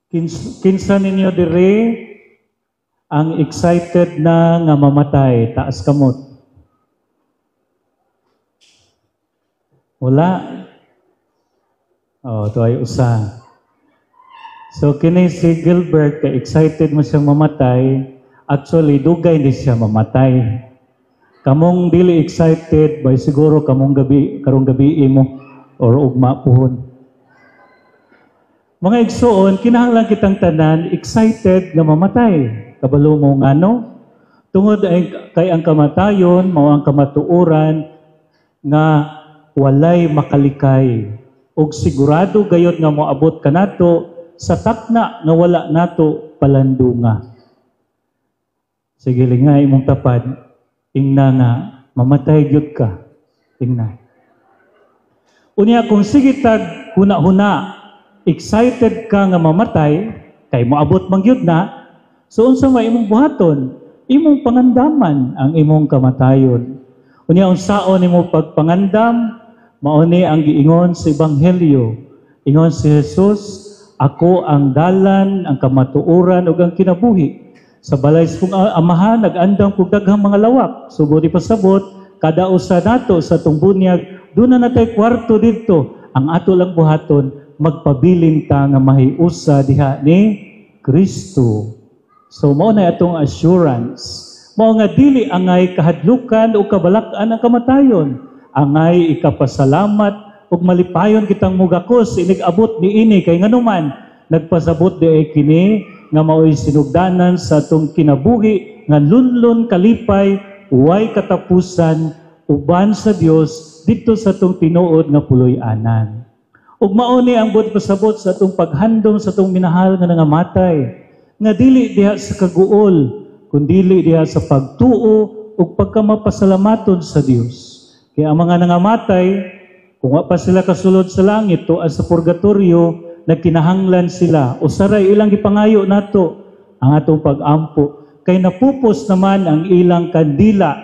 Kinsa ninyo dire ang excited na nga mamatay? Taas kamot. Wala. Ito ay usa. So kini si Gilbert kay excited mo siyang mamatay. Actually, dugay ni siya mamatay. Kamong dili excited by siguro karong gabi mo or ugma puhon. Mga igsoon, kinahanglan kitang tanan excited nga mamatay. Kabalo mo ngano? Tungod ay kay ang kamatayon mao ang kamatuoran nga walay makalikay. Ug sigurado gayud nga moabot kanato sa takna nga wala nato palandunga. Sige lingay imong tapad, ingna nga mamatay gyud ka. Ingna. Unya kung sige tag huna-huna excited ka nga mamatay, kay moabot man gyud na, so unsa may imong buhaton? Imong pangandaman ang imong kamatayon. Unya unsaon imong pagpangandam? Mao ni ang giingon sa Ebanghelyo. Ingon si Jesus, ako ang dalan, ang kamatuoran ug ang kinabuhi. Sa balay sa amahan nag-andam kog daghang mga lawak. Subo di pasabot kada usa nato sa tong bunyag, doon na natay kwarto didto. Ang ato lang buhaton magpabilin ta nga mahiusa diha ni Kristo. So mao na atong assurance. Mao nga dili angay kahadlukan o kabalak-an ang kamatayon. Angay ikapasalamat ug malipayon kitang mugakos inig abot niini kay nganuman nagpasabot di ay kini nga mao'y sinugdanan sa atong kinabuhi nga lunlon kalipay way katapusan uban sa Dios didto sa atong tinuod nga puloy-anan. Ug mao ni ang buot pasabot sa atong paghandom sa atong minahal nga nangamatay nga dili diha sa kaguol kundi dili diha sa pagtuo ug pagkamapasalamaton sa Dios. Kaya ang mga nangamatay kung wa pa sila kasulod sa langit to as sa purgatorio nagkinahanglan sila usaray ilang gipangayo nato ang atong pag-ampo kay napupos naman ang ilang kandila,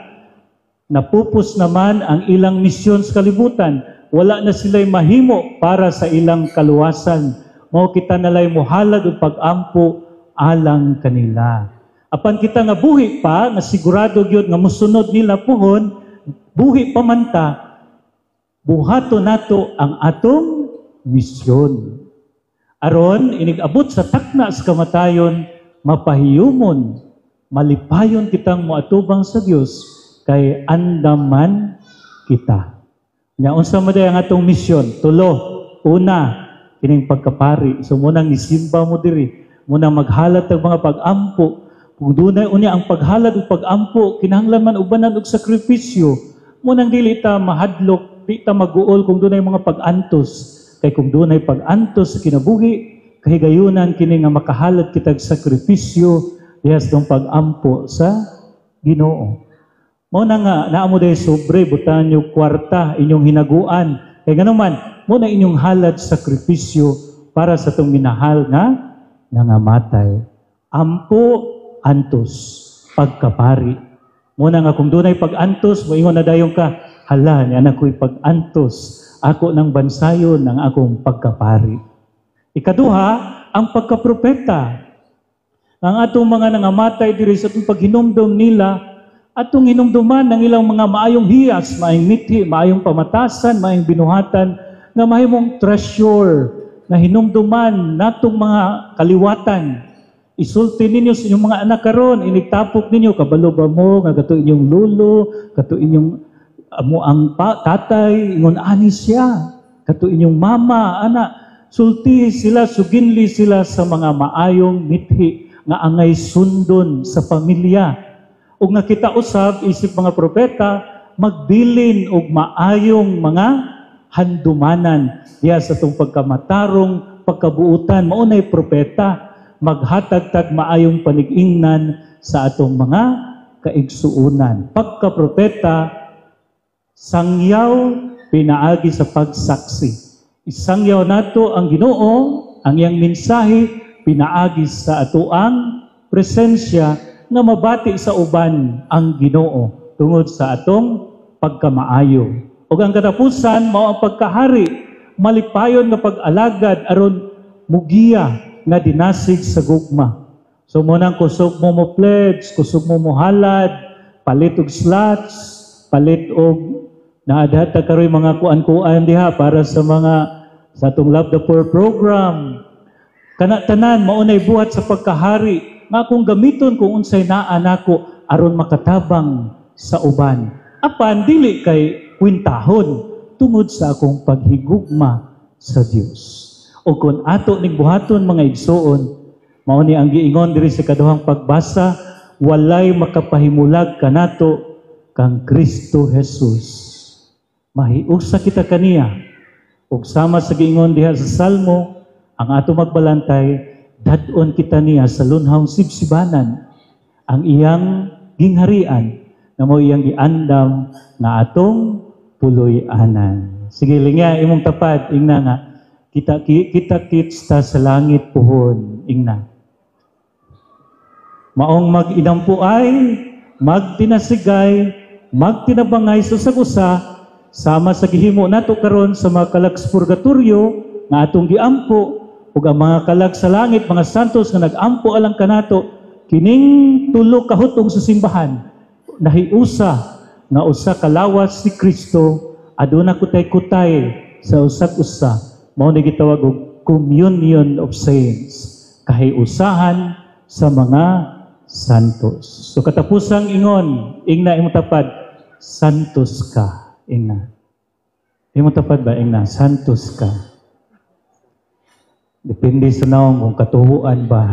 napupos naman ang ilang misyon sa kalibutan. Wala na sila'y mahimo para sa ilang kaluwasan. Mao kita nalay mohalad og pag-ampo alang kanila. Apan kita nga buhi pa, nga sigurado gyud nga mosunod nila puhon, buhi pa man ta, buhato nato ang atong misyon. Aron inig-abot sa takna sa kamatayon, mapahiyumon, malipayon kitang moatubang sa Dios kay andaman kita. Nya unsa man ang atong misyon? Tulo. Una, kining pagkapari. So munang nisimba mo diri, munang maghalat og mga pag-ampo. Kung dunay unya ang paghalad ug pag-ampo, kinahanglan man ubanan og sakripisyo. Munang dili ta mahadlok, di ta maguol kung dunay mga pag-antos. Kay kung dunay pag-antos sa kinabuhi, kahigayunan kini nga makahalad kitag sakripisyo diha sa pag-ampo sa Ginoo. Mo na nga, naamo dahil sobre, butan nyo kwarta, inyong hinaguan. Kaya nga naman, mo na inyong halad sakripisyo para sa itong minahal nga nangamatay. Ampo, antos, pagkapari. Mo na nga, kung doon ay pag-antos, moingon na dayong ka, hala, niyan ako'y pag-antos. Ako ng bansayon ng akong pagkapari. Ikaduha, ang pagkapropeta. Ang atong mga nangamatay diri sa itong paghinumdum nila, atong hinumduman ng ilang mga maayong hiyas, maayong mithi, maayong pamatasan, maayong binuhatan, nga mahimong treasure, na hinumduman natong mga kaliwatan. Isulti ninyo sa inyong mga anak karon, inigtapok ninyo, kabalo ba mo, nga gato inyong lulo, gato inyong amo ang tatay, ingon ani siya, gato inyong mama, anak, sulti sila, suginli sila sa mga maayong mithi, nga angay sundon sa pamilya. Ug nga kita usab isip mga propeta magbilin og maayong mga handumanan diha sa tong pagkamatarong pagkabuutan. Mao nay propeta maghatag tag maayong panig-ingnan sa atong mga kaigsuunan. Pagkapropeta sangyaw pinaagi sa pagsaksi. Isangyaw nato ang Ginoo, ang iyang mensahe pinaagi sa atoang presensya nga mabati sa uban ang Ginoo tungod sa atong pagkamaayo. Ug ang katapusan mao ang pagkahari, malipayon nga pag-alagad aron mugiya nga dinasig sa gugma. So munang kusog mo mo pledge, kusog mo mo halad, palit og slots, palit og naadhata karoy mga kuan-kuan diha para sa mga sa atong Love the Poor program. Kana tanan maunay buhat sa pagkahari nga akong gamiton kung unsay naa nako aron makatabang sa uban. Apan dili kay kwintahon tungod sa akong paghigugma sa Dios. O kung ato ning buhaton mga igsoon, mao ni ang giingon diri sa kaduhang pagbasa, walay makapahimulag kanato kang Kristo Jesus. Mahiusa kita kaniya. Ug sama sa giingon diha sa Salmo, ang ato magbalantay, dadon kita niya sa lunhawng sibsibanan, ang iyang gingharian, na mo iyang giandam na atong puloy-anan. Sige, lingya, imong tapad, ingna nga, kita-kits ta sa langit puhon, ingna. Maong mag-inampu ay, magtinasigay, magtinabangay sa sagusa, sama sa gihimo nato karon sa mga kalag sa purgatorio, nga atong giampo, ug ang mga kalag sa langit, mga santos nga nag-ampo alang kanato, kining tulo kahutong sa simbahan, nahiusa nga usa kalawas si Kristo, aduna kutay-kutay sa usag-usa, mao ni gitawag og communion of saints, kahiusahan sa mga santos. So katapusang ingon, ingna imong tapad, santos ka, ingna. Imong tapad ba, ingna, santos ka. Depende sa naong kung katuhuan ba.